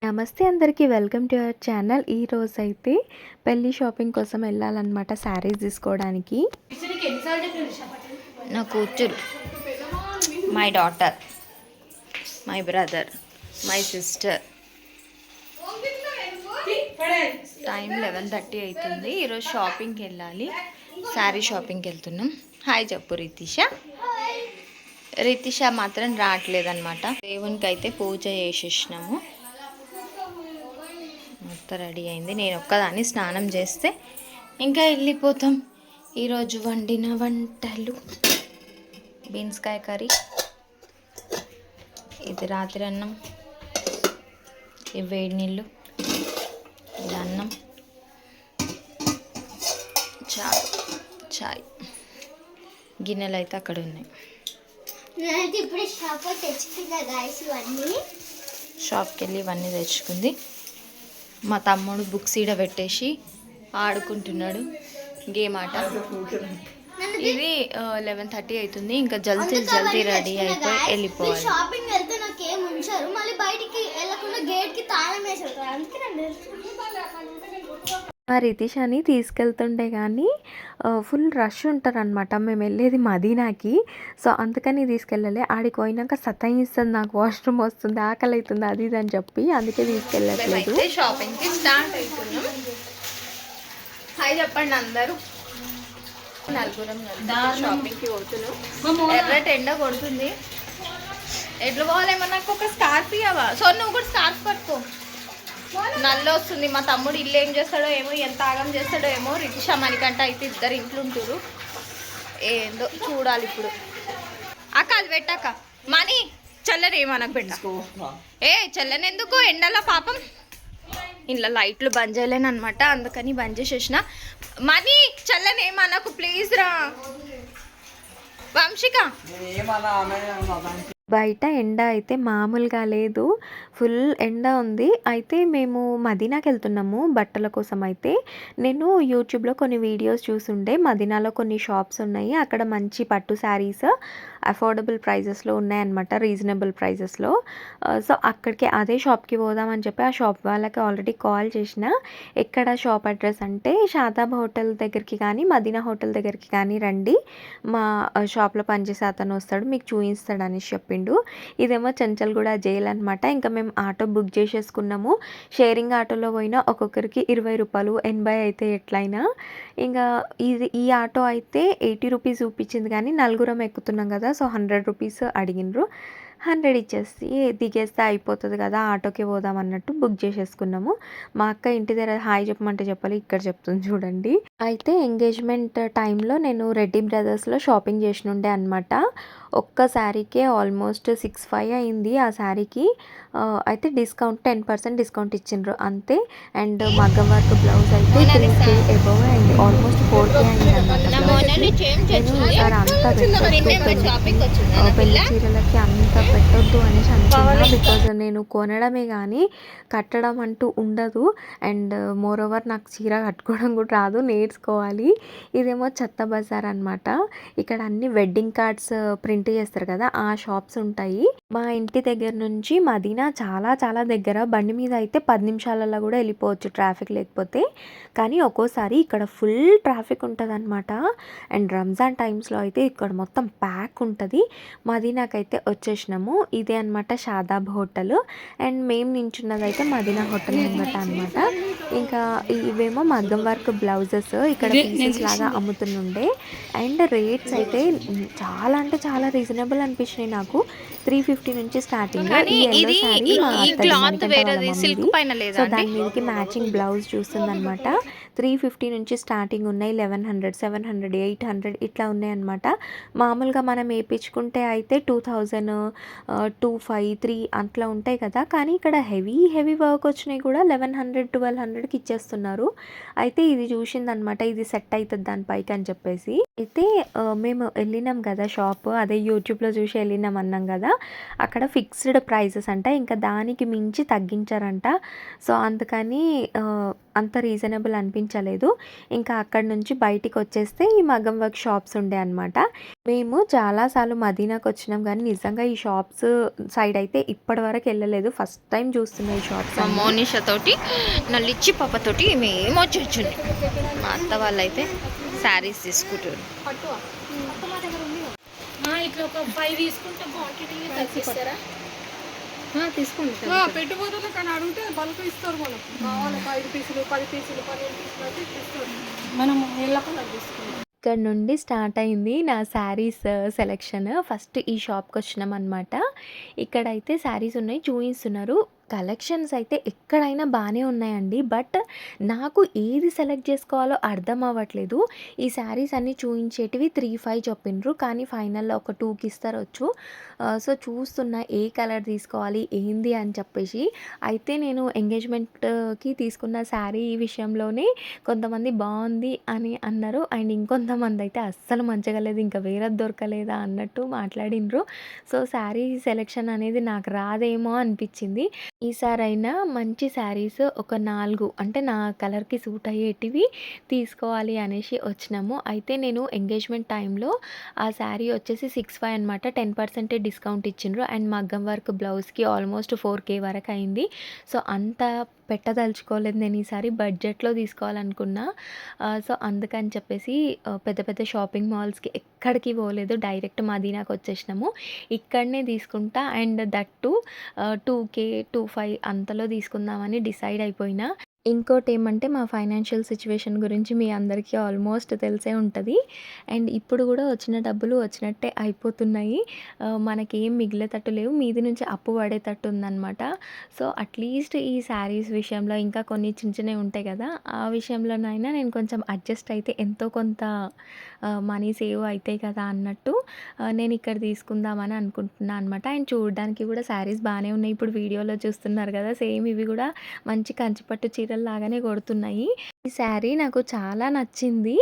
నమస్తే అందరికీ welcome to our channel. ఈరోజైతే పెళ్ళి షాపింగ్ కోసం వెళ్ళాలన్నమాట, శారీస్ తీసుకోవడానికి. నా కూతురు, my daughter, my brother, my sister. Time 11:30 అవుతుంది. ఈరోజు షాపింగ్కి వెళ్ళాలి, శారీ షాపింగ్కి వెళ్తున్నాం. హాయ్ చెప్పు రితిష. రితిష మాత్రం రావట్లేదన్నమాట. దేవునికి అయితే పూజ చేసేసినాము, మొత్తం రెడీ అయింది. నేను ఒక్కదాన్ని స్నానం చేస్తే ఇంకా వెళ్ళిపోతాం. ఈరోజు వండిన వంటలు బీన్స్కాయ కర్రీ, ఇది రాత్రి అన్నం, ఇవి వేడి నీళ్ళు, ఇది అన్నం, చాయ్. గిన్నెలు అయితే అక్కడ ఉన్నాయి. షాప్కి వెళ్ళి ఇవన్నీ తెచ్చుకుంది. మా తమ్ముడు బుక్స్ ఈడ పెట్టేసి ఆడుకుంటున్నాడు, గేమ్ ఆట. ఇది 11:30 అవుతుంది. ఇంకా జల్దీ రెడీ అయిపోయి వెళ్ళిపోవాలి. షాపింగ్ వెళ్తే నాకు ఏం ఉంచారు, మళ్ళీ బయటికి వెళ్ళకుండా గేట్ కి తాళం వేసారు. అందుకే ఆ రితిషాని తీసుకెళ్తుండే కానీ ఫుల్ రష్ ఉంటారనమాట. మేము వెళ్ళేది మదీనాకి, సో అందుకని తీసుకెళ్ళలే. ఆడికి పోయినాక సతాయిస్తుంది, నాకు వాష్రూమ్ వస్తుంది, ఆకలి అవుతుంది, అది ఇది అని చెప్పి, అందుకే తీసుకెళ్ళట్లేదు. షాపింగ్కి స్టార్ట్ అవుతున్నాం. హాయ్ చెప్పండి అందరూ. నలుగురం షాపింగ్కి పోతున్నాం. ఎర్రటి ఎండ కొడుతుంది, ఎట్లా పోవాలేమో. నాకు ఒక స్కార్ఫ్ ఇవ్వవా? సో నువ్వు కూడా స్కార్ఫ్ పట్టుకో. నల్ల వస్తుంది. మా తమ్ముడు ఇల్లు ఏం చేస్తాడో ఏమో, ఎంత ఆగం చేస్తాడో ఏమో. రితిష మణికంట అయితే ఇద్దరు ఇంట్లో ఉంటారు, ఏందో చూడాలి ఇప్పుడు. అక్క అది పెట్టాక మనీ చల్లని మనకు పెట్ట. చల్లని ఎందుకు ఎండలో పాపం. ఇంట్లో లైట్లు బంద్ చేయలేను అనమాట, అందుకని బంద్ చేసేసిన. మనీ చల్లని ఏమనకు ప్లీజ్ రా వంశిక. బయట ఎండ అయితే మామూలుగా లేదు, ఫుల్ ఎండ ఉంది. అయితే మేము మదీనాకి వెళ్తున్నాము బట్టల కోసం. అయితే నేను యూట్యూబ్లో కొన్ని వీడియోస్ చూసుండే, మదీనాలో కొన్ని షాప్స్ ఉన్నాయి, అక్కడ మంచి పట్టు శారీస్ అఫోర్డబుల్ ప్రైజెస్లో ఉన్నాయన్నమాట, రీజనబుల్ ప్రైజెస్లో. సో అక్కడికి అదే షాప్కి పోదామని చెప్పి ఆ షాప్ వాళ్ళకి ఆల్రెడీ కాల్ చేసిన. ఎక్కడ షాప్ అడ్రస్ అంటే షాదాబ్ హోటల్ దగ్గరికి కానీ మదీనా హోటల్ దగ్గరికి కానీ రండి, మా షాప్లో పనిచేసే అతను వస్తాడు, మీకు చూపిస్తాడు అనేసి చెప్పిండు. ఇదేమో చెంచల్గూడ జైల్ అనమాట. ఇంకా మేము ఆటో బుక్ చేసేసుకున్నాము. షేరింగ్ ఆటోలో పోయినా ఒక్కొక్కరికి 20 రూపాయలు, 80 అయితే ఎట్లయినా. ఇంకా ఈ ఆటో అయితే 80 రూపీస్ చూపించింది, కానీ నలుగురం ఎక్కుతున్నాం కదా, సో 100 రూపీస్ అడిగినరు. 100 ఇచ్చేసి దిగేస్తే అయిపోతుంది కదా, ఆటోకి పోదాం అన్నట్టు బుక్ చేసేసుకున్నాము. మా అక్క ఇంటి దగ్గర హాయ్ చెప్పమంటే చెప్పాలి, ఇక్కడ చెప్తుంది చూడండి. అయితే ఎంగేజ్మెంట్ టైంలో నేను రెడ్డి బ్రదర్స్లో షాపింగ్ చేసినుండే అనమాట. ఒక్క శారీకే ఆల్మోస్ట్ 6,500 అయింది ఆ శారీకి. అయితే డిస్కౌంట్ 10% డిస్కౌంట్ ఇచ్చిండ్రు అంతే. అండ్ మగ్గం వర్క్ బ్లౌజ్ అయితే 3K above and almost 4K అయింది అనమాట. నేను సార్ అంతా పెళ్లి చీరలకి అంత పెట్టొద్దు అనేసి అనుకున్నా, బికాజ్ నేను కొనడమే కానీ కట్టడం అంటూ ఉండదు. అండ్ మోర్ ఓవర్ నాకు చీర కట్టుకోవడం కూడా రాదు, నేర్చుకోవాలి. ఇదేమో చెత్త బజార్ అనమాట. ఇక్కడ అన్ని వెడ్డింగ్ కార్డ్స్ ప్రింట్ చేస్తారు కదా, ఆ షాప్స్ ఉంటాయి. మా ఇంటి దగ్గర నుంచి మదీనా చాలా చాలా దగ్గర, బండి మీద అయితే 10 నిమిషాలలో కూడా వెళ్ళిపోవచ్చు ట్రాఫిక్ లేకపోతే. కానీ ఒక్కోసారి ఇక్కడ ఫుల్ ట్రాఫిక్ ఉంటుంది అనమాట. అండ్ రంజాన్ టైమ్స్లో అయితే ఇక్కడ మొత్తం ప్యాక్ ఉంటుంది. మదీనాకైతే వచ్చేసినాము. ఇదే అనమాట షాదాబ్ హోటల్. అండ్ మేము నించున్నది అయితే మదీనా హోటల్ ముంగట అనమాట. ఇంకా ఇవేమో మగ్గం వర్క్ బ్లౌజెస్ ఇక్కడ పీసెస్ లాగా అమ్ముతుండే. అండ్ రేట్స్ అయితే చాలా అంటే చాలా రీజనబుల్ అనిపించినాయి నాకు. 350 నుంచి స్టార్టింగ్. సో దాని మీదకి మ్యాచింగ్ బ్లౌజ్ చూస్తుంది అనమాట. 350 నుంచి స్టార్టింగ్ ఉన్నాయి, 1100, 700, 800 ఇట్లా ఉన్నాయి అనమాట. మామూలుగా మనం వేయించుకుంటే అయితే 2000, 2500, 3 అట్లా ఉంటాయి కదా. కానీ ఇక్కడ హెవీ వర్క్ వచ్చినాయి కూడా 1100, 1200కి ఇచ్చేస్తున్నారు. అయితే ఇది చూసిందనమాట, ఇది సెట్ అవుతుంది దానిపైకి అని చెప్పేసి. అయితే మేము వెళ్ళినాం కదా షాప్, అదే యూట్యూబ్లో చూసి వెళ్ళినాం అన్నాం కదా. అక్కడ ఫిక్స్డ్ ప్రైజెస్ అంట, ఇంకా దానికి మించి తగ్గించారంట. సో అందుకని అంత రీజనబుల్ అనిపించలేదు. ఇంకా అక్కడ నుంచి బయటికి వచ్చేస్తే ఈ మగ్గం వర్క్ షాప్స్ ఉండే అనమాట. మేము చాలాసార్లు మదీనాకు వచ్చినాం కానీ నిజంగా ఈ షాప్స్ సైడ్ అయితే ఇప్పటి వరకు వెళ్ళలేదు. ఫస్ట్ టైం చూస్తున్నాం ఈ షాప్స్. మా మోనిషా తోటి నా లిచ్చి పాపతోటి మేము వచ్చి మా అత్త వాళ్ళు అయితే శారీస్ తీసుకుంటారు. ఇట్లా ఒక 5 తీసుకుంటే క్వాంటిటీ తగ్గిస్తారా? తీసుకుంటాం. పెట్టుబడులు కానీ అడిగితే బల్క్ ఇస్తారు. మనం కావాలి 5 పీసులు 10 పీసులు 15 పీసులు అయితే ఇస్తారు. మనం ఎల్లకుండా తీసుకుంటాం. ఇక్కడ నుండి స్టార్ట్ అయింది నా శారీస్ సెలెక్షన్. ఫస్ట్ ఈ షాప్కి వచ్చినాం అనమాట. ఇక్కడైతే శారీస్ ఉన్నాయి, చూపిస్తున్నారు. కలెక్షన్స్ అయితే ఎక్కడైనా బాగానే ఉన్నాయండి. బట్ నాకు ఏది సెలెక్ట్ చేసుకోవాలో అర్థం అవ్వట్లేదు. ఈ శారీస్ అన్నీ చూపించేటివి 3-5 చెప్పిండ్రు, కానీ ఫైనల్లో ఒక 2కి ఇస్తారొచ్చు. సో చూస్తున్నా ఏ కలర్ తీసుకోవాలి ఏంది అని చెప్పేసి. అయితే నేను ఎంగేజ్మెంట్కి తీసుకున్న శారీ విషయంలోనే కొంతమంది బాగుంది అని అన్నారు, అండ్ ఇంకొంతమంది అయితే అస్సలు మంచిగా లేదు, ఇంకా వేరేది దొరకలేదా అన్నట్టు మాట్లాడినరు. సో శారీ సెలెక్షన్ అనేది నాకు రాదేమో అనిపించింది. ఈసారైనా మంచి శారీస్ ఒక 4 అంటే నా కలర్కి సూట్ అయ్యేటివి తీసుకోవాలి అనేసి వచ్చినాము. అయితే నేను ఎంగేజ్మెంట్ టైంలో ఆ శారీ వచ్చేసి 6,500 అనమాట. 10% డిస్కౌంట్ ఇచ్చిండ్రు, అండ్ మగ్గం వర్క్ బ్లౌజ్కి ఆల్మోస్ట్ 4K వరకు అయింది. సో అంత పెట్టదలుచుకోలేదు నేను ఈసారి, బడ్జెట్లో తీసుకోవాలనుకున్నా. సో అందుకని చెప్పేసి పెద్ద పెద్ద షాపింగ్ మాల్స్కి ఎక్కడికి పోలేదు, డైరెక్ట్ మదీనాకు వచ్చేసినాము. ఇక్కడనే తీసుకుంటా, అండ్ దట్టు 2K 2,500 అంతలో తీసుకుందామని డిసైడ్ అయిపోయినా. ఇంకోటి ఏమంటే మా ఫైనాన్షియల్ సిచ్యువేషన్ గురించి మీ అందరికీ ఆల్మోస్ట్ తెలిసే ఉంటుంది. అండ్ ఇప్పుడు కూడా వచ్చిన డబ్బులు వచ్చినట్టే అయిపోతున్నాయి. మనకేం మిగిలేటట్టు లేవు, మీది నుంచి అప్పు పడేటట్టు ఉందన్నమాట. సో అట్లీస్ట్ ఈ శారీస్ విషయంలో ఇంకా కొన్ని చిన్న చిన్నవి ఉంటాయి కదా, ఆ విషయంలోనైనా నేను కొంచెం అడ్జస్ట్ అయితే ఎంతో కొంత మనీ సేవ్ అవుతాయి కదా అన్నట్టు నేను ఇక్కడ తీసుకుందామని అనుకుంటున్నాను అనమాట. అండ్ చూడడానికి కూడా శారీస్ బాగానే ఉన్నాయి. ఇప్పుడు వీడియోలో చూస్తున్నారు కదా, సేమ్ ఇవి కూడా మంచి కంచిపట్టు చీరల్లాగానే కొడుతున్నాయి. ఈ శారీ నాకు చాలా నచ్చింది.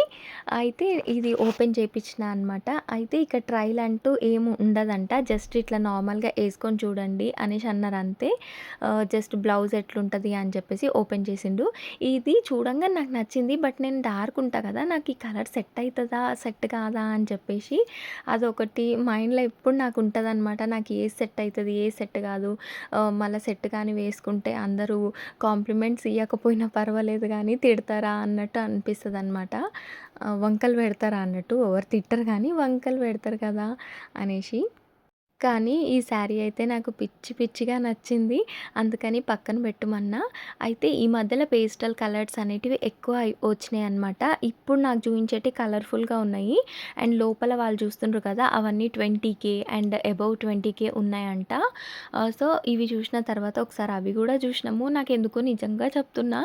అయితే ఇది ఓపెన్ చేయించిన అనమాట. అయితే ఇక్కడ ట్రైల్ అంటూ ఏమి ఉండదంట, జస్ట్ ఇట్లా నార్మల్గా వేసుకొని చూడండి అనేసి అన్నారు అంతే. జస్ట్ బ్లౌజ్ ఎట్లుంటుంది అని చెప్పేసి ఓపెన్ చేసిండు. ఇది చూడంగా నాకు నచ్చింది, బట్ నేను డార్క్ ఉంటా కదా, నాకు ఈ కలర్ సెట్ అవుతుందా సెట్ కాదా అని చెప్పేసి అదొకటి మైండ్లో ఎప్పుడు నాకు ఉంటుంది అనమాట. నాకు ఏ సెట్ అవుతుంది ఏ సెట్ కాదు, మళ్ళీ సెట్ కానీ వేసుకుంటే అందరూ కాంప్లిమెంట్స్ ఇవ్వకపోయినా పర్వాలేదు కానీ తిడతారా అన్నట్టు అనిపిస్తుంది అనమాట. వంకలు పెడతారా అన్నట్టు, ఎవరు తిట్టరు కానీ వంకలు పెడతారు కదా అనేసి. కానీ ఈ శారీ అయితే నాకు పిచ్చి పిచ్చిగా నచ్చింది, అందుకని పక్కన పెట్టమన్నా. అయితే ఈ మధ్యలో పేస్టల్ కలర్స్ అనేటివి ఎక్కువ వచ్చినాయి అనమాట. ఇప్పుడు నాకు చూపించేటి కలర్ఫుల్గా ఉన్నాయి, అండ్ లోపల వాళ్ళు చూస్తుండ్రు కదా అవన్నీ 20K అండ్ అబౌవ్ 20K ఉన్నాయంట. సో ఇవి చూసిన తర్వాత ఒకసారి అవి కూడా చూసినాము. నాకు ఎందుకో నిజంగా చెప్తున్నా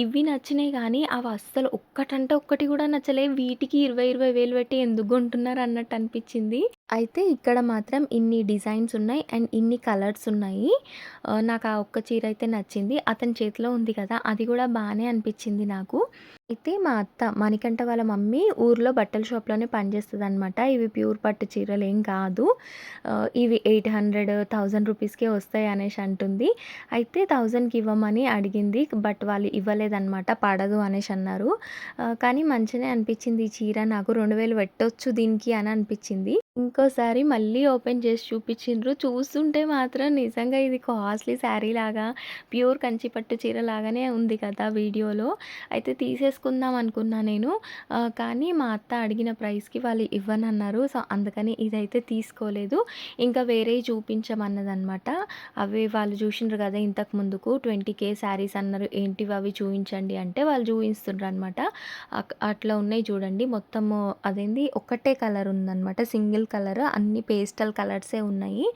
ఇవి నచ్చినాయి, కానీ అవి అస్సలు ఒక్కటంటే ఒక్కటి కూడా నచ్చలే. వీటికి 20,000 పెట్టి ఎందుకు కొంటున్నారు అన్నట్టు అనిపించింది. అయితే ఇక్కడ మాత్రం ఇన్ని డిజైన్స్ ఉన్నాయి అండ్ ఇన్ని కలర్స్ ఉన్నాయి. నాకు ఆ ఒక్క చీర అయితే నచ్చింది. అతని చేతిలో ఉంది కదా, అది కూడా బాగానే అనిపించింది నాకు. అయితే మా అత్త మణికంఠ వాళ్ళ మమ్మీ ఊర్లో బట్టల షాప్లోనే పనిచేస్తుంది అనమాట. ఇవి ప్యూర్ పట్టు చీరలు ఏం కాదు, ఇవి 800-1000 రూపీస్కే వస్తాయి అనేసి అంటుంది. అయితే 1000కి ఇవ్వమని అడిగింది, బట్ వాళ్ళు ఇవ్వలేదన్నమాట, పడదు అనేసి అన్నారు. కానీ మంచిగానే అనిపించింది ఈ చీర నాకు, 2000 పెట్టొచ్చు దీనికి అని అనిపించింది. ఇంకోసారి మళ్ళీ ఓపెన్ చేసి చూపించిండ్రు. చూస్తుంటే మాత్రం నిజంగా ఇది కాస్ట్లీ శారీ లాగా, ప్యూర్ కంచిపట్టు చీర లాగానే ఉంది కదా వీడియోలో. అయితే తీసేసుకుందాం అనుకున్నా నేను, కానీ మా అత్త అడిగిన ప్రైస్కి వాళ్ళు ఇవ్వనన్నారు. సో అందుకని ఇదైతే తీసుకోలేదు. ఇంకా వేరే చూపించమన్నదన్నమాట. అవి వాళ్ళు చూసిండ్రు కదా ఇంతకు ముందుకు 20K శారీస్ అన్నారు, ఏంటివి అవి చూపించండి అంటే వాళ్ళు చూపిస్తుండ్రు అనమాట. అట్లా ఉన్నాయి చూడండి, మొత్తము అదేంది ఒకటే కలర్ ఉందన్నమాట, సింగిల్ కలర్, అన్ని పేస్టల్ కలర్సే ఉన్నాయి.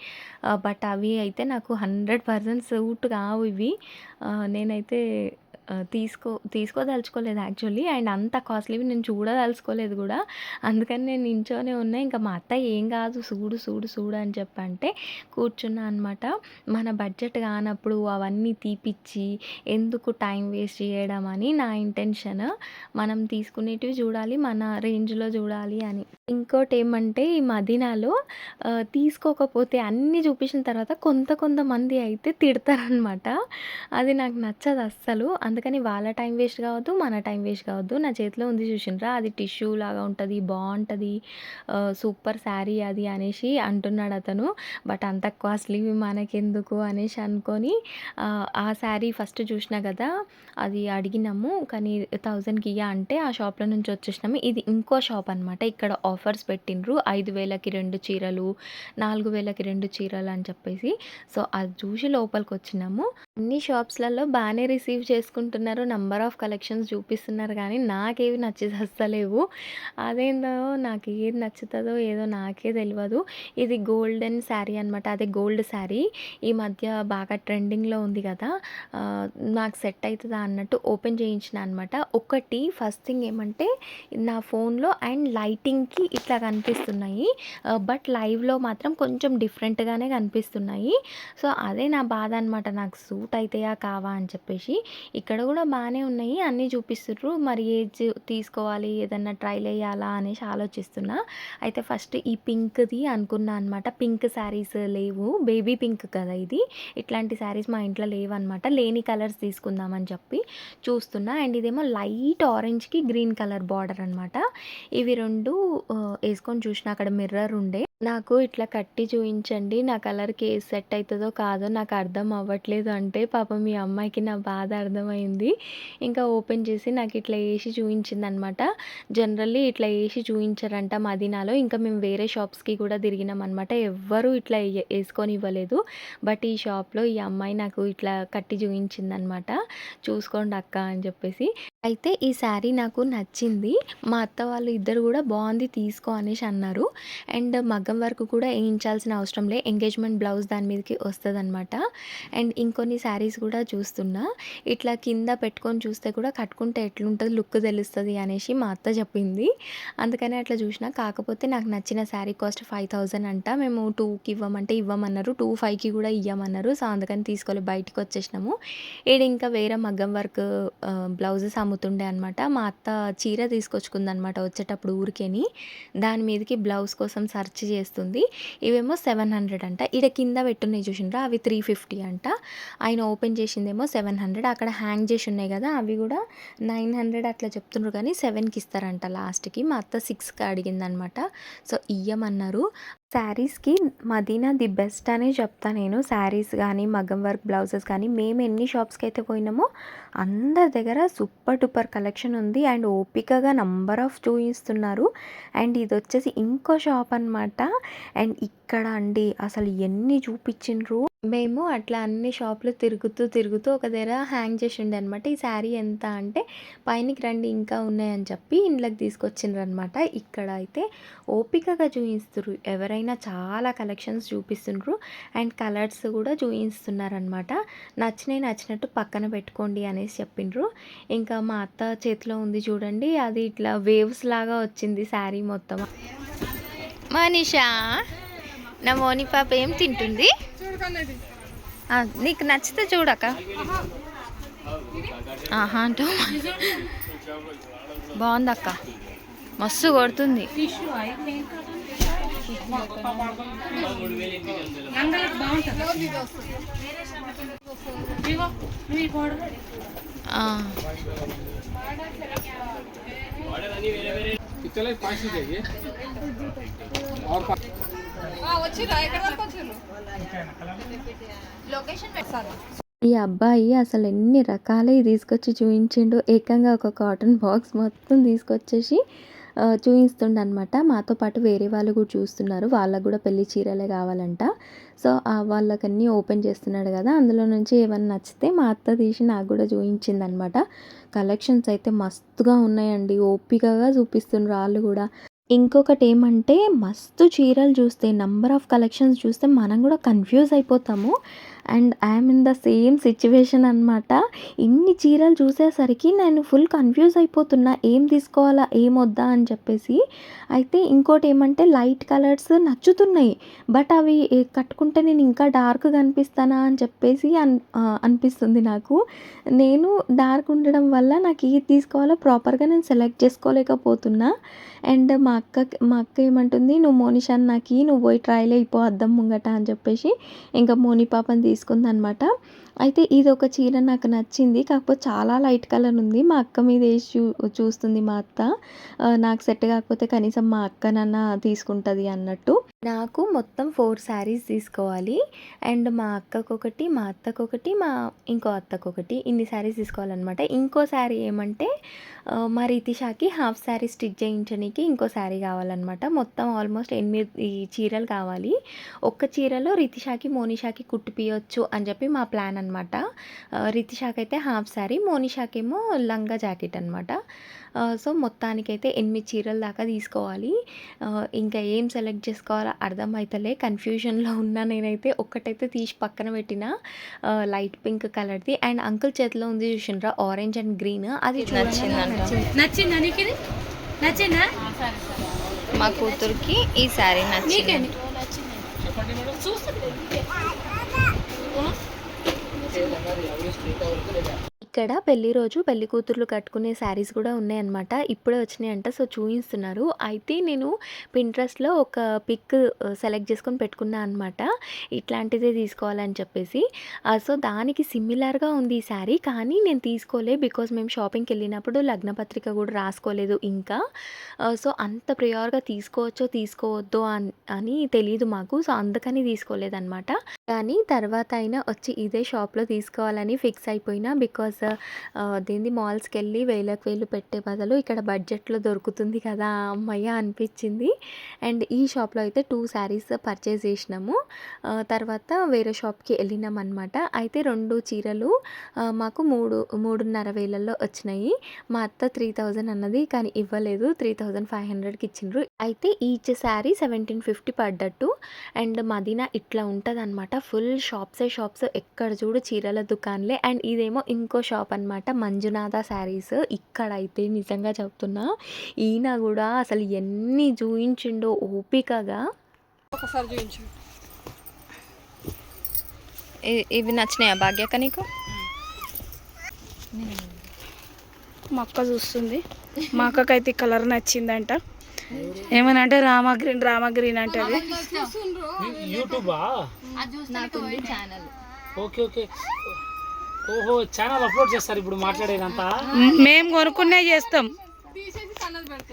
బట్ అవి అయితే నాకు 100% సూట్ కావు ఇవి. నేనైతే తీసుకోదలుచుకోలేదు యాక్చువల్లీ, అండ్ అంత కాస్ట్లీవి నేను చూడదలుచుకోలేదు కూడా. అందుకని నేను నించోనే ఉన్నా. ఇంకా మా అత్త ఏం కాదు చూడు చూడు చూడు అని చెప్పంటే కూర్చున్నా అనమాట. మన బడ్జెట్ కానప్పుడు అవన్నీ తీపిచ్చి ఎందుకు టైం వేస్ట్ చేయడం అని నా ఇంటెన్షన్. మనం తీసుకునేటివి చూడాలి, మన రేంజ్లో చూడాలి అని. ఇంకోటేమంటే ఈ మదీనాలో తీసుకోకపోతే అన్నీ చూపించిన తర్వాత కొంతమంది అయితే తిడతారనమాట. అది నాకు నచ్చదు అస్సలు. అందుకని వాళ్ళ టైం వేస్ట్ కావద్దు, మన టైం వేస్ట్ కావద్దు. నా చేతిలో ఉంది చూసిండ్రా అది టిష్యూ లాగా ఉంటది, బావుంటది. సూపర్ శారీ అది అనేసి అంటున్నాడు అతను. బట్ అంత కాస్ట్‌లీవి మనకెందుకు అనేసి అనుకోని ఆ శారీ ఫస్ట్ చూసినా కదా! అది అడిగినాము. కానీ 1000కి ఇయ్య అంటే ఆ షాప్‌లో నుంచి వచ్చేసినాము. ఇది ఇంకో షాప్ అనమాట. ఇక్కడ ఆఫర్స్ పెట్టిండ్రు. 5000కి 2 చీరలు, 4000కి 2 చీరలు అని చెప్పేసి. సో, అది చూసి లోపలికొచ్చినాము. అన్ని షాప్స్‌లలో బానే రిసీవ్ చేసుకుంటున్నారు. నంబర్ ఆఫ్ కలెక్షన్స్ చూపిస్తున్నారు గానీ, నాకేవి నచ్చి సస్తలేవు. అదేందో నాకు ఏది నచ్చుతదో ఏదో నాకే తెలవదు. ఇది గోల్డెన్ శారీ అనమాట. అదే గోల్డ్ శారీ. ఈ మధ్య బాగా ట్రెండింగ్‌లో ఉంది కదా! నాకు సెట్ అయితదా అన్నట్టు ఓపెన్ చేయించిన అనమాట. ఒకటి ఫస్ట్ థింగ్ ఏమంటే నా ఫోన్‌లో అండ్ లైటింగ్‌కి ఇట్లా కనిపిస్తున్నాయి. బట్ లైవ్‌లో మాత్రం కొంచెం డిఫరెంట్‌గానే కనిపిస్తున్నాయి. సో, అదే నా బాధ అనమాట. నాకు సూట్ అయితాయా కావా అని చెప్పేసి. ఇక్కడ కూడా బానే ఉన్నాయి. అన్నీ చూపిస్తుర్రు. మరి ఏది తీసుకోవాలి, ఏదన్నా ట్రైల్ ఎయ్యాలా అనేసి ఆలోచిస్తున్నా. అయితే ఫస్ట్ ఈ పింక్‌ది అనుకున్నా అనమాట. పింక్ శారీస్ లేవు. బేబీ పింక్ కదా ఇది. ఇట్లాంటి శారీస్ మా ఇంట్లో లేవనమాట. లేని కలర్స్ తీసుకుందామని చెప్పి చూస్తున్నా. అండ్ ఇదేమో లైట్ ఆరెంజ్‌కి గ్రీన్ కలర్ బార్డర్ అనమాట. ఇవి 2 ఏసుకొని చూసినా అక్కడ మిర్రర్ ఉండే. నాకు ఇట్లా కట్టి చూయించండి. నా కలర్‌కి ఏది సెట్ అయితదో కాదో నాకు అర్థం అవ్వట్లేదు అంటే పాపం మీ అమ్మాయికి నా బాధ అర్థమైంది. ఇంకా ఓపెన్ చేసి నాకు ఇట్లా ఏసి చూయించిందనమాట. జనరల్లీ ఇట్లా ఏసి చూయించరంట మదీనాలో. ఇంకా మేము వేరే షాప్స్‌కి కూడా తిరిగినామనమాట. ఎవ్వరు ఇట్లా ఏసుకొనివ్వలేదు. బట్ ఈ షాప్‌లో ఈ అమ్మాయి నాకు ఇట్లా కట్టి చూయించిందనమాట. చూసుకోండి అక్క అని చెప్పేసి. అయితే ఈ శారీ నాకు నచ్చింది. మా అత్త వాళ్ళు ఇద్దరు కూడా బాగుంది తీసుకో అనేసి అన్నారు. అండ్ మగ్గం వర్క్ కూడా ఏయించాల్సిన అవసరం లే. ఎంగేజ్మెంట్ బ్లౌజ్ దాని మీదకి వస్తదనమాట. అండ్ ఇంకొన్ని శారీస్ కూడా చూస్తున్నా. ఇట్లా కింద పెట్టుకొని చూస్తే కూడా కట్టుకుంటే ఎట్లుంటది లుక్ తెలుస్తది అనేసి మా అత్త చెప్పింది. అందుకని అట్లా చూసినా. కాకపోతే నాకు నచ్చిన శారీ కాస్ట్ 5000 అంట. మేము 2కి ఇవ్వమంటే ఇవ్వమన్నారు. 25కి కూడా ఇయ్యమన్నారు. సో, అందుకని తీసుకోలే బయటికి వచ్చేసినాము. ఈడ ఇంకా వేరే మగ్గం వర్క్ బ్లౌజెస్ అమ్ముతుండే అనమాట. మా అత్త చీర తీసుకొచ్చుకుందనమాట వచ్చేటప్పుడు ఊరికేని. దాని మీదకి బ్లౌజ్ కోసం సెర్చ్ చేస్తుంది. ఇవేమో 700 అంట. ఈడ కింద పెట్టున్నాయి చూసిండ్రా అవి 350 అంట. ఆయన ఓపెన్ చేసిందేమో 700. అక్కడ హ్యాంగ్ చేసి ఉన్నాయి కదా అవి కూడా 900 అట్లా చెప్తున్నారు కానీ 7కి ఇస్తారంట లాస్ట్‌కి. మా అత్త 6కి అడిగిందనమాట. సో, ఇయ్యమన్నారు. శారీస్‌కి మదీనా ది బెస్ట్ అనే చెప్తా నేను. శారీస్ గానీ, మగ్గం వర్క్ బ్లౌజెస్ కానీ మేము ఎన్ని షాప్స్‌కి అయితే పోయినామో అందరి దగ్గర సూపర్ డూపర్ కలెక్షన్ ఉంది. అండ్ ఓపికగా నంబర్ ఆఫ్ చూయిస్తున్నారు. అండ్ ఇదొచ్చేసి ఇంకో షాప్ అనమాట. అండ్ ఇక్కడ అండి అసలు ఎన్ని చూపించిండ్రు. మేము అట్లా అన్ని షాపులు తిరుగుతూ ఒక దగ్గర హ్యాంగ్ చేసి ఉండే అనమాట. ఈ శారీ ఎంత అంటే పైనకి రండి ఇంకా ఉన్నాయని చెప్పి ఇంట్లోకి తీసుకొచ్చిండ్రనమాట. ఇక్కడ అయితే ఓపికగా చూయిస్తుర్రు. ఎవరైనా చాలా కలెక్షన్స్ చూపిస్తుండ్రు. అండ్ కలర్స్ కూడా చూయిస్తున్నారనమాట. నచ్చినట్టు పక్కన పెట్టుకోండి అనేసి చెప్పిండ్రు. ఇంకా మా అత్త చేతిలో ఉంది చూడండి. అది ఇట్లా వేవ్స్ లాగా వచ్చింది శారీ మొత్తం. మనీషా నా మోని పాప ఏం తింటుంది? చూడకనేది నీకు నచ్చితే చూడక ఆహా అంటూ బాగుందక్క, మస్తు కొడుతుంది. లొకేషన్ ఈ అబ్బాయి అసలు ఎన్ని రకాలవి తీసుకొచ్చి చూయించిండు. ఏకంగా ఒక కాటన్ బాక్స్ మొత్తం తీసుకొచ్చేసి చూయిస్తుండనమాట. మాతో పాటు వేరే వాళ్ళు కూడా చూస్తున్నారు. వాళ్ళకు కూడా పెళ్లి చీరలే కావాలంట. సో, వాళ్ళకన్నీ ఓపెన్ చేస్తున్నాడు కదా! అందులో నుంచి ఏమన్నా నచ్చితే మా అత్త తీసి నాకు కూడా చూయించిందనమాట. కలెక్షన్స్ అయితే మస్తుగా ఉన్నాయండి. ఓపికగా చూపిస్తుండ్రు వాళ్ళు కూడా. ఇంకొకటి ఏమంటే మస్తు చీరలు చూస్తే నంబర్ ఆఫ్ కలెక్షన్స్ చూస్తే మనం కూడా కన్ఫ్యూజ్ అయిపోతాము. And I'm in the same situation అనమాట. ఇన్ని చీరలు చూసేసరికి నేను ఫుల్ కన్ఫ్యూజ్ అయిపోతున్నా, ఏం తీసుకోవాలా ఏం వద్దా అని చెప్పేసి. అయితే ఇంకోటి ఏమంటే లైట్ కలర్స్ నచ్చుతున్నాయి, బట్ అవి కట్టుకుంటే నేను ఇంకా డార్క్ కనిపిస్తానా అని చెప్పేసి అనిపిస్తుంది నాకు. నేను డార్క్ ఉండడం వల్ల నాకు ఏది తీసుకోవాలో ప్రాపర్గా నేను సెలెక్ట్ చేసుకోలేకపోతున్నా. అండ్ మా అక్క ఏమంటుంది, నువ్వు మోనిషాని నాకు నువ్వు పోయి ట్రైల్ అయిపో అద్దం ముంగట అని చెప్పేసి ఇంకా మోని పాపని తీసుకుందనమాట. అయితే ఇది ఒక చీర నాకు నచ్చింది, కాకపోతే చాలా లైట్ కలర్ ఉంది. మా అక్క మీద వేసి చూస్తుంది మా అత్త. నాకు సెట్ కాకపోతే కనీసం మా అక్కనన్నా తీసుకుంటుంది అన్నట్టు. నాకు మొత్తం 4 శారీస్ తీసుకోవాలి. అండ్ మా అక్కకొకటి, మా అత్తకొకటి, ఇంకో అత్తకొకటి, ఇన్ని శారీస్ తీసుకోవాలన్నమాట. ఇంకో శారీ ఏమంటే మా రితిషాకి హాఫ్ శారీ స్టిచ్ చేయించడానికి ఇంకో శారీ కావాలన్నమాట. మొత్తం ఆల్మోస్ట్ 8 చీరలు కావాలి. ఒక్క చీరలో రితిషాకి మోనిషాకి కుట్టిపియొచ్చు అని చెప్పి మా ప్లాన్ అనమాట. రితిషాకి అయితే హాఫ్ శారీ, మోనిషాకేమో లంగా జాకెట్ అనమాట. సో మొత్తానికైతే 8 చీరల దాకా తీసుకోవాలి. ఇంకా ఏం సెలెక్ట్ చేసుకోవాలో అర్థమవుతలే, కన్ఫ్యూజన్లో ఉన్నా నేనైతే. ఒక్కటైతే తీసి పక్కన పెట్టిన లైట్ పింక్ కలర్ది. అండ్ అంకుల్ చేతిలో ఉంది చూసిండ్రా ఆరెంజ్ అండ్ గ్రీన్, అది నచ్చిందా నీకు? ఇది నచ్చిందా? మా కూతురికి ఈ శారీ నచ్చింది. ఇక్కడ పెళ్లి రోజు పెళ్లి కూతుర్లు కట్టుకునే శారీస్ కూడా ఉన్నాయన్నమాట. ఇప్పుడే వచ్చినాయంట, సో చూపిస్తున్నారు. అయితే నేను పింట్రెస్ట్లో ఒక పిక్ సెలెక్ట్ చేసుకొని పెట్టుకున్నా అనమాట, ఇట్లాంటిదే తీసుకోవాలని చెప్పేసి. సో దానికి సిమిలర్గా ఉంది ఈ శారీ, కానీ నేను తీసుకోలే బికాజ్ మేము షాపింగ్కి వెళ్ళినప్పుడు లగ్నపత్రిక కూడా రాసుకోలేదు ఇంకా. సో అంత ప్రియార్గా తీసుకోవచ్చో తీసుకోవద్దో అని తెలియదు మాకు, సో అందుకని తీసుకోలేదన్నమాట. కానీ తర్వాత అయినా వచ్చి ఇదే షాప్లో తీసుకోవాలని ఫిక్స్ అయిపోయినా, బికాజ్ దీన్ని మాల్స్కి వెళ్ళి వేలకు వేలు పెట్టే బదులు ఇక్కడ బడ్జెట్లో దొరుకుతుంది కదా అమ్మయ్య అనిపించింది. అండ్ ఈ షాప్లో అయితే 2 శారీస్ పర్చేస్ చేసినాము. తర్వాత వేరే షాప్కి వెళ్ళినాం అనమాట. అయితే 2 చీరలు మాకు 3,500 వచ్చినాయి. మా అత్త 3,000 అన్నది, కానీ ఇవ్వలేదు, 3,500కి ఇచ్చిండ్రు. అయితే ఈచ్ శారీ 1,750 పడ్డట్టు. అండ్ మదీనా ఇట్లా ఉంటుంది అనమాట, ఫుల్ షాప్స్ ఎక్కడ చూడు చీరల దుకాన్లే. అండ్ ఇదేమో ఇంకో షాప్ అనమాట, మంజునాథ శారీస్. ఇక్కడైతే నిజంగా చెప్తున్నా, ఈయన కూడా అసలు ఎన్ని చూయించిండో ఓపికగా. ఒకసారి చూపించు. ఇవి నచ్చినాయా భాగ్యక్క నీకు? మా అక్క చూస్తుంది. మా అక్కకైతే కలర్ నచ్చిందంట. ఏమనంటే రామా గ్రీన్ అంటే అది యూట్యూబా? నాకుంది ఛానల్. ఓకే ఓకే, ఓహో ఛానల్ అప్లోడ్ చేస్తారు ఇప్పుడు మాట్లాడేదంతా? మేము కొనుక్కునే చేస్తాం.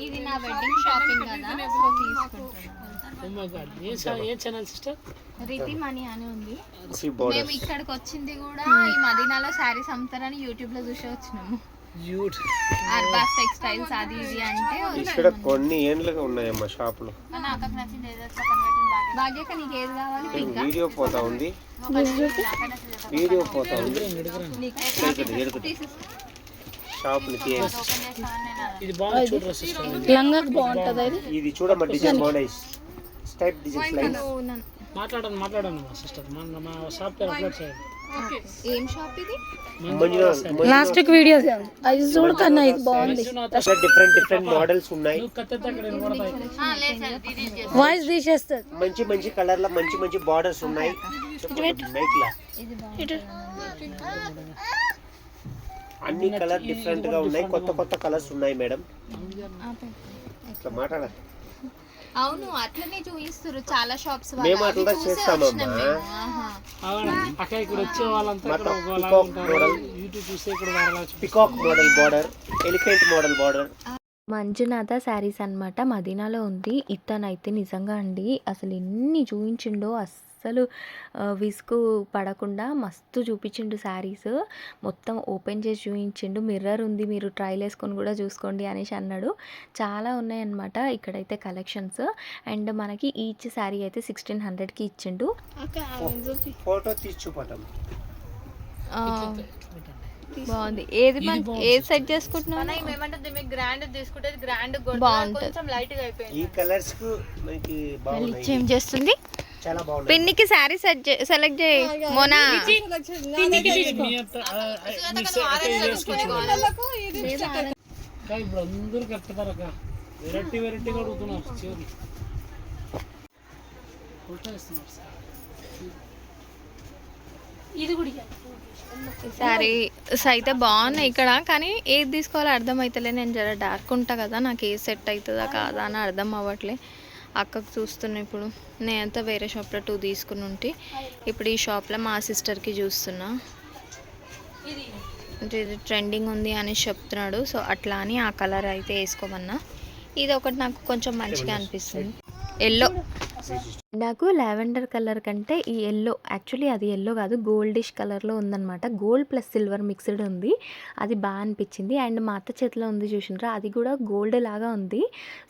ఇది నా వెడ్డింగ్ షాపింగ్ కదా, సో తీసుకుంటున్నాను. ఓ మై గాడ్, ఏ ఛానల్ సిస్టర్? రితి మనీ అని ఉంది. మేము ఇక్కడికి వచ్చింది కూడా ఈ మదీనాలో శారీస్ అమ్ముతారని యూట్యూబ్ లో చూసి వచ్చినాము. అర్బాస్ టెక్స్టైల్స్ అది ఇది అంటే ఇక్కడ కొన్ని ఏండ్లుగా ఉన్నాయమ్మా షాపులు. నాకు నచ్చింది భాగ్యక్క, నీకు ఏది కావాలి? వీడియో పోతా ఉంది. షాపులు ఇది బాగుంది చూడరా సిస్టర్, లంగా బాగుంటది. ఇది చూడమ్మా, డిజైన్ బాగున్నాయి, స్టైప్ డిజైన్స్ లైన్స్. మాట్లాడండి సిస్టర్, మా షాప్ పేరు అప్లోడ్ చేయండి. ఏం షాప్ ఇది? లాస్ట్ వీడియో అది చూడకన్నా ఇది బాగుంది. డిఫరెంట్ మోడల్స్ ఉన్నాయి. వాయిస్ తీసేస్తారు. మంచి కలర్ లో మంచి బార్డర్స్ ఉన్నాయి. అన్ని కలర్ డిఫరెంట్ గా ఉన్నాయి, కొత్త కలర్స్ ఉన్నాయి మేడం. ఇట్లా మాట్లాడాలి. అవును, అట్లనే చూపిస్తారు చాలా షాప్స్. మేము అట్లా చేస్తామమ్మా. అక్క ఇక్కడ వచ్చే వాళ్ళంతా యూట్యూబ్ చూస్తే ఇక్కడ peacock model border, elephant model border. Manjunatha saris అనమాట, మదీనాలో ఉంది. ఇతనైతే నిజంగా అండి అసలు ఎన్ని చూపించిండో, అస్సలు విసుగు పడకుండా మస్తు చూపించిండు శారీస్. మొత్తం ఓపెన్ చేసి చూపించిండు. మిర్రర్ ఉంది, మీరు ట్రైల్ వేసుకొని కూడా చూసుకోండి అనేసి అన్నాడు. చాలా ఉన్నాయన్నమాట ఇక్కడైతే కలెక్షన్స్. అండ్ మనకి ఈచ్ శారీ అయితే 1,600కి ఇచ్చిండు. ఫోటో తీసి చూపటం బాగుంది. ఏది సెట్ చేసుకుంటున్నా? గ్రాండ్ తీసుకుంటే గ్రాండ్ బాగుంటుంది. ఈ కలర్స్ కు మనకి బాగుంది. ఏం చేస్తుంది? చాలా బాగున్నాయి. పిన్నికి శారీ సెలెక్ట్ చేయి మోనా. ఇప్పుడు అందరూ కట్టుతారు అక్క, వెరైటీగా అడుగుతున్నారు చీరలు. శారీస్ అయితే బాగున్నాయి ఇక్కడ, కానీ ఏది తీసుకోవాలో అర్థం అవుతలే. నేను జర డార్క్ ఉంటా కదా, నాకు ఏది సెట్ అవుతుందా కాదా అని అర్థం అవ్వట్లే. అక్కకు చూస్తున్నా ఇప్పుడు. నేనంతా వేరే షాప్లో 2 తీసుకుని ఉంటే ఇప్పుడు ఈ షాప్లో మా సిస్టర్కి చూస్తున్నా. ఇది ట్రెండింగ్ ఉంది అని చెప్తున్నాడు, సో అట్లా అని ఆ కలర్ అయితే వేసుకోమన్నా. ఇది ఒకటి నాకు కొంచెం మంచిగా అనిపిస్తుంది. ఎల్లో నాకు లావెండర్ కలర్ కంటే ఈ ఎల్లో, యాక్చువల్లీ అది ఎల్లో కాదు, గోల్డిష్ కలర్లో ఉందన్నమాట. గోల్డ్ ప్లస్ సిల్వర్ మిక్స్డ్ ఉంది, అది బాగా అనిపించింది. అండ్ మా అత్త చేతిలో ఉంది చూసినరా, అది కూడా గోల్డ్ లాగా ఉంది.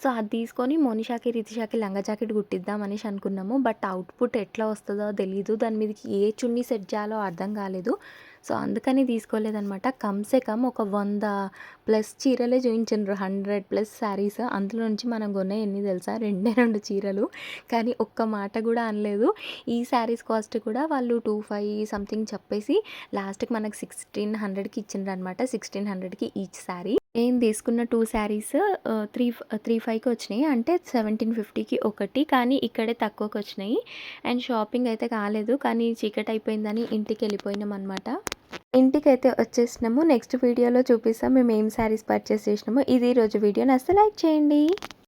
సో అది తీసుకొని మోనిషాకి రితిషాకి లంగా జాకెట్ కుట్టిద్దాం అనేసి అనుకున్నాము. బట్ అవుట్పుట్ ఎట్లా వస్తుందో తెలీదు, దాని మీదకి ఏ చున్నీ సెట్ చేయాలో అర్థం కాలేదు. సో అందుకని తీసుకోలేదనమాట. కమ్సే కమ్ ఒక 100+ చీరలే చూపించారు, 100+ శారీస్. అందులో నుంచి మనం కొనే ఎన్ని తెలుసా, 2 చీరలు. కానీ ఒక్క మాట కూడా అనలేదు. ఈ శారీస్ కాస్ట్ కూడా వాళ్ళు 25 సంథింగ్ చెప్పేసి లాస్ట్కి మనకు 1600కి ఇచ్చిండ్రు అనమాట. 1600కి ఈచ్ శారీ. నేను తీసుకున్న 2 శారీస్ 335కి వచ్చినాయి, అంటే 1750కి ఒకటి. కానీ ఇక్కడే తక్కువకి వచ్చినాయి. అండ్ షాపింగ్ అయితే కాలేదు, కానీ చీకటి అయిపోయిందని ఇంటికి వెళ్ళిపోయినాం అనమాట. ఇంటికైతే వచ్చేసినాము. నెక్స్ట్ వీడియోలో చూపిస్తాం మేము ఏం శారీస్ పర్చేస్ చేసినామో. ఇది ఈరోజు వీడియో. నచ్చితే లైక్ చేయండి.